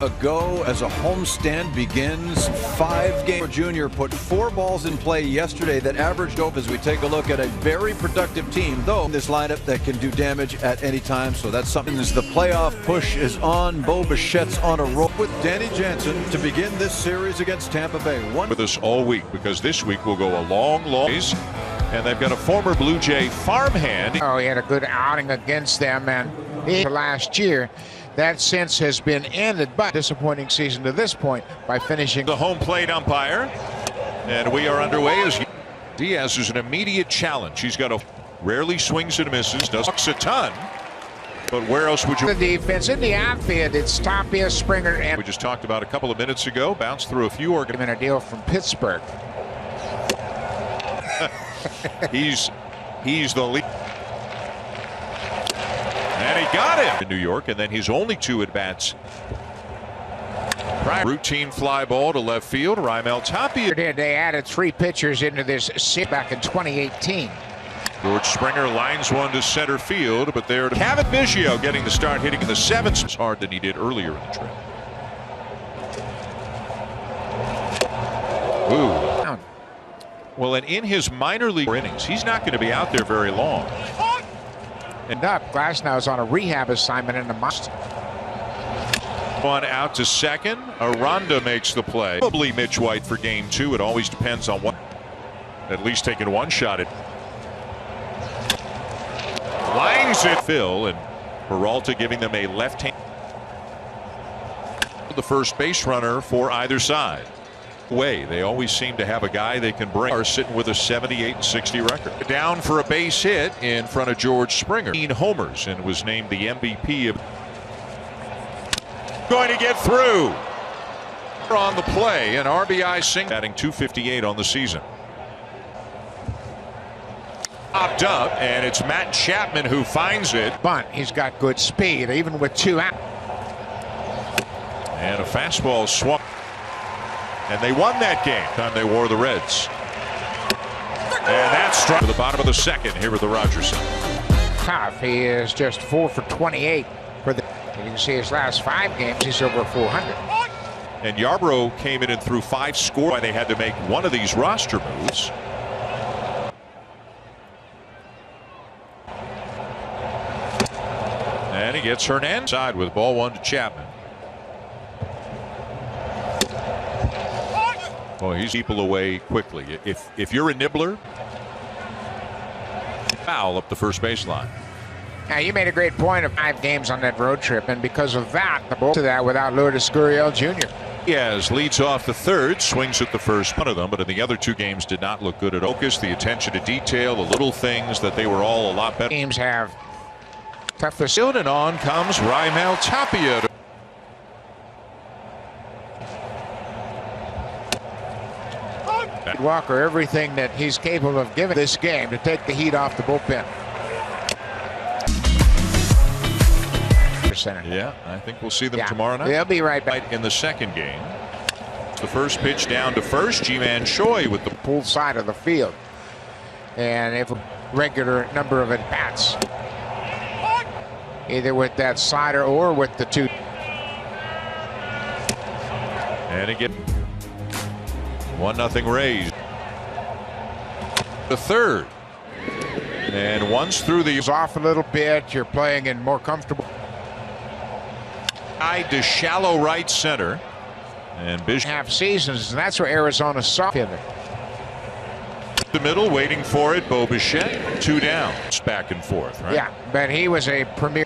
Ago as a homestand begins. 5-game junior put 4 balls in play yesterday that averaged over as we take a look at a very productive team, though in this lineup that can do damage at any time. So that's something as the playoff push is on. Bo Bichette's on a roll with Danny Jansen to begin this series against Tampa Bay. With us all week, because this week will go a long ways. And they've got a former Blue Jay farmhand. Oh, he had a good outing against them, and last year. That sense has been ended, but disappointing season to this point by finishing the home plate umpire. And we are underway as Diaz is an immediate challenge. He's got a rarely swings and misses, does a ton. But where else would you? The defense in the outfield, it's Tapia, Springer, and we just talked about a couple of minutes ago. Bounced through a few in a deal from Pittsburgh. he's the lead. And he got him in New York, and then his only 2 at-bats. Routine fly ball to left field. Raimel Tapia. They added 3 pitchers into this back in 2018. George Springer lines one to center field, but there to Kevin Biggio getting the start, hitting in the 7th. It's harder than he did earlier in the trip. Ooh. Well, and in his minor league innings, he's not going to be out there very long. And up, Glasnow's on a rehab assignment in the must. One out to second. Aranda makes the play. Probably Mitch White for game 2. It always depends on what. At least taking one shot at. Lines it. Phil and Peralta giving them a left hand. The first base runner for either side. They always seem to have a guy they can bring. Are sitting with a 78-60 record. Down for a base hit in front of George Springer. 18 homers and was named the MVP of. Going to get through. On the play, an RBI single. Adding 258 on the season. Popped up, and it's Matt Chapman who finds it. Bunt. He's got good speed, even with 2 out. And a fastball swung. And they won that game. Time they wore the Reds. And that's struck to the bottom of the 2nd here with the Rogerson. Tough. He is just 4 for 28 for the. You can see his last 5 games. He's over 400. And Yarbrough came in and threw 5 scores. Why they had to make one of these roster moves. And he gets Hernandez side with ball 1 to Chapman. Well, he's people away quickly. If you're a nibbler, foul up the first baseline. Now, you made a great point of 5 games on that road trip, and because of that, the both of that without Lourdes Gurriel Jr. Yes, leads off the 3rd, swings at the first one of them, but in the other 2 games did not look good at all. Focus, the attention to detail, the little things that they were all a lot better. Teams have tough to field, and on comes Raimel Tapia. Walker everything that he's capable of giving this game to take the heat off the bullpen. Yeah, I think we'll see them tomorrow night. They'll be right back in the 2nd game. The first pitch down to first. Ji-Man Choi with the pull side of the field, and if a regular number of at-bats, either with that slider or with the 2. And again. 1-0 Rays. The 3rd. And once through the off a little bit, you're playing in more comfortable. To shallow right center. And Biggio half seasons, and that's where Arizona saw him. The middle, waiting for it. Bo Bichette, 2 down. It's back and forth, right? Yeah, but he was a premier.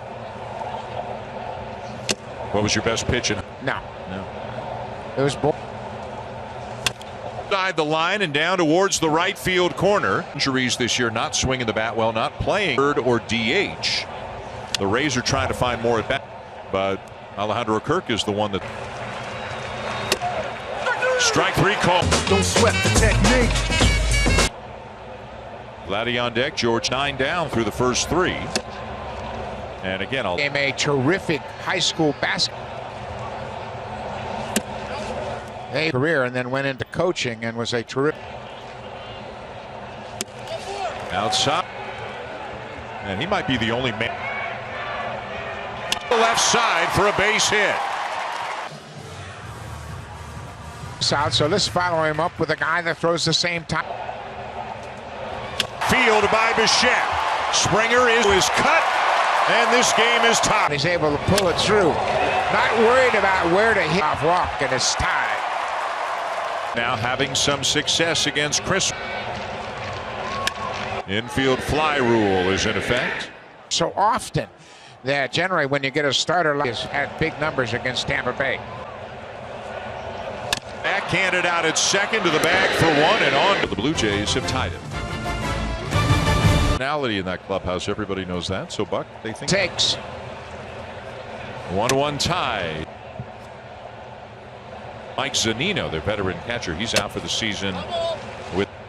What was your best pitch? No. It was side the line and down towards the right field corner. Injuries this year, not swinging the bat well, not playing third or DH. The Rays are trying to find more at bat, but Alejandro Kirk is the one that. Strike 3 call. Don't sweat the technique. Vladdy on deck. George 9 down through the first 3. And again, became a terrific high school basketball career, and then went into coaching and was a terrific. Outside, and he might be the only man. The left side for a base hit. Out, so let's follow him up with a guy that throws the same time. Field by Bichette. Springer is cut, and this game is tied. He's able to pull it through. Not worried about where to hit off walk, and it's tied. Now having some success against Chris. Infield fly rule is in effect. So often that generally when you get a starter like this, had big numbers against Tampa Bay. Backhanded out at second to the bag for one and on. The Blue Jays have tied it. Personality in that clubhouse, everybody knows that. So Buck, they think Takes 1-1 tie. Mike Zunino, their veteran catcher, he's out for the season.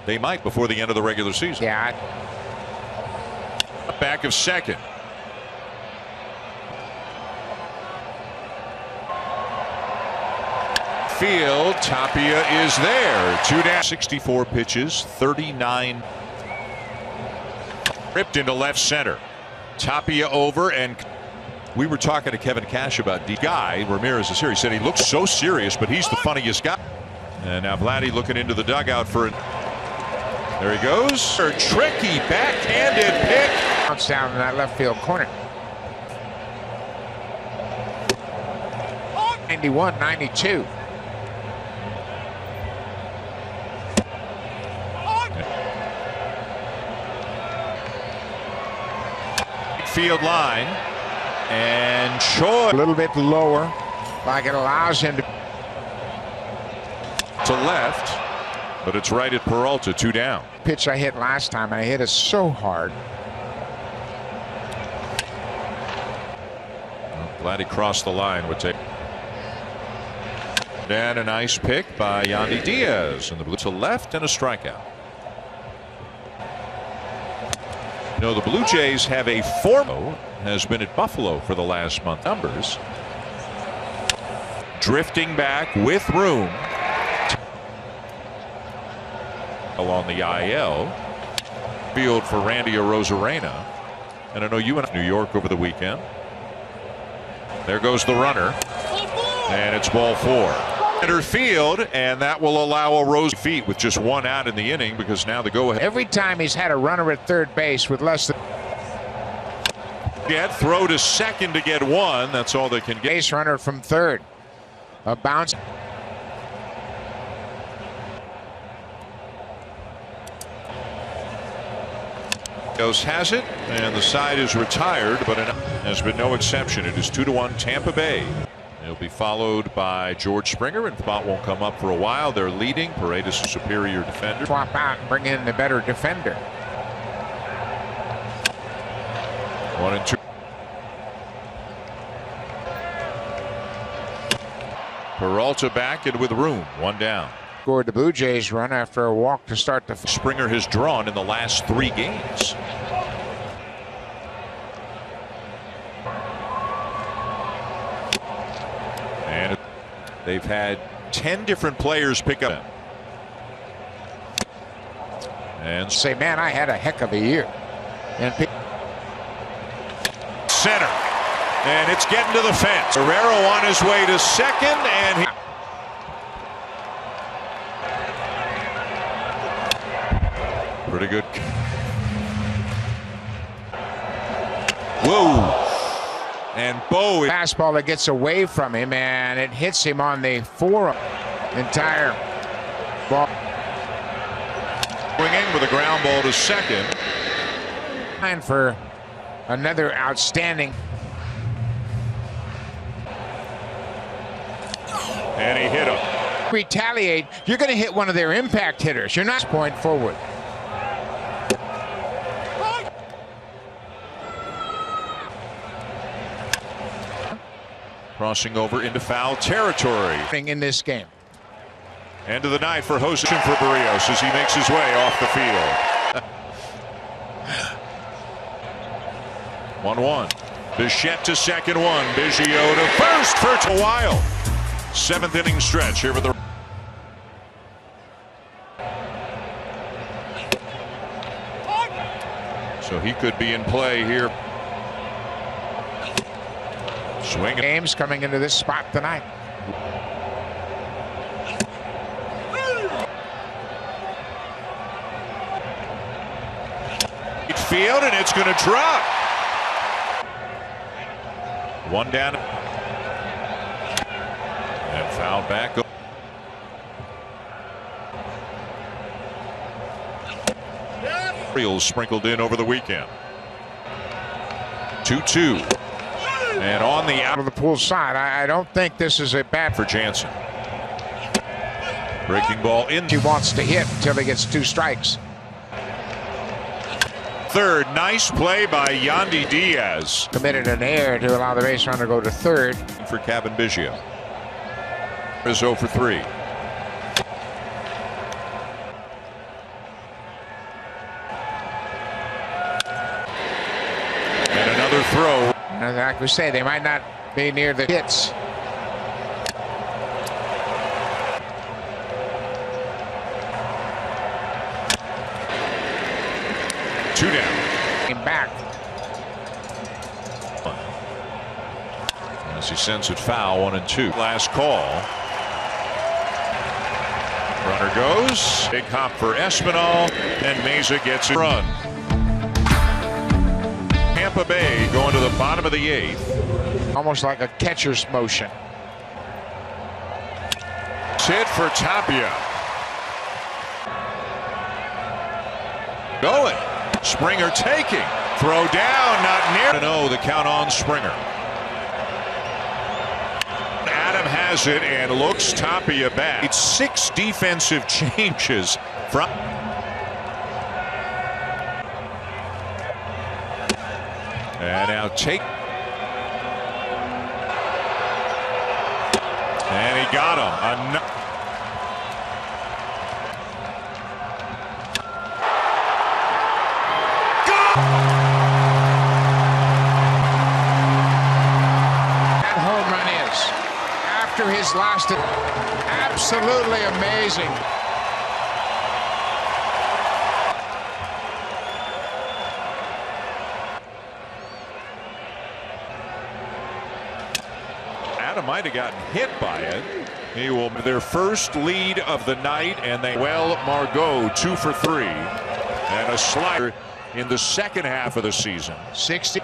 They might before the end of the regular season. Yeah. Back of second. Field, Tapia is there. 2 down. 64 pitches, 39. Ripped into left center. Tapia over, and we were talking to Kevin Cash about the guy. Ramirez is here. He said he looks so serious, but he's the funniest guy. And now Vladdy looking into the dugout for it. There he goes. A tricky backhanded pick. Bounce down in that left field corner. 91-92. Field line, and Choi A little bit lower, like it allows him to left, but it's right at Peralta. 2 down. pitch I hit last time, and I hit it so hard. Glad he crossed the line. Would take. And a nice pick by Yandy Diaz, and the blue to left and a strikeout. You know, the Blue Jays have a has been at Buffalo for the last month. Numbers drifting back with room along the IL. Field for Randy Arozarena, and I know you went to New York over the weekend. There goes the runner, and it's ball 4. Center field, and that will allow a Rose feet with just 1 out in the inning, because now the go-ahead. Every time he's had a runner at third base with less than Throw to second to get 1. That's all they can get. base runner from third. A bounce. Goes has it, and the side is retired, but it has been no exception. It is 2-1 Tampa Bay. It'll be followed by George Springer, and Spot won't come up for a while. They're leading. Paredes a superior defender. Swap out and bring in the better defender. 1-2. Peralta back and with room. 1 down. Scored the Blue Jays run after a walk to start the. Springer has drawn in the last 3 games. And they've had 10 different players pick up. And Say, man, I had a heck of a year. And center. And it's getting to the fence. Guerrero on his way to second, and he. Pretty good. Whoa. And Bo. Fastball that gets away from him, and it hits him on the forearm. Entire ball. Swinging with a ground ball to second. And for another outstanding. And he hit him. Retaliate, you're going to hit one of their impact hitters. You're not point forward. Crossing over into foul territory. In this game. End of the night for Jose for Barrios as he makes his way off the field. 1-1. Bichette to second 1. Biggio to first for a while. 7th inning stretch here with the. So he could be in play here. Swing. Games coming into this spot tonight. field, and it's going to drop. One down. And foul back. Reels sprinkled in over the weekend. 2-2. And on the Out of the pool side, I don't think this is a bad for Jansen. Breaking ball in. He wants to hit until he gets 2 strikes. Third, nice play by Yandy Diaz. Committed an error to allow the base runner to go to third. For Kevin Biggio. Is 0 for 3. And another throw. And like we say, they might not be near the hits. Two down. Came back. As he sends it foul, 1 and 2. Last call. Runner goes. Big hop for Espinal, and Meza gets a run. Tampa Bay going to the bottom of the 8th. Almost like a catcher's motion. Hit for Tapia. Going. Springer taking. Throw down, not near. No, the count on Springer. Adam has it and looks Tapia back. It's 6 defensive changes from. And now take. And he got him. That home run is, after his last, absolutely amazing. Adam might have gotten hit by it. He will their first lead of the night, and they Margot 2 for 3, and a slider in the second half of the season. 60.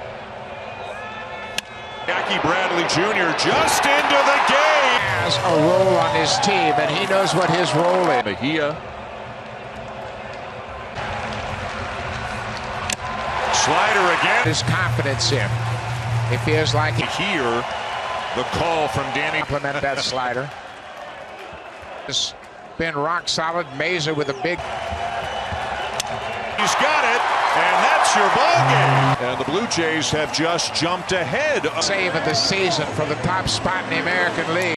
Jackie Bradley Jr. just into the game. Has a role on his team, and he knows what his role is. Mejia. Slider again. His confidence in. He feels like he Here, the call from Danny. implemented that slider. It's been rock solid. Meza with a big. He's got it, and that's your ball game. And the Blue Jays have just jumped ahead. Save of the season for the top spot in the American League.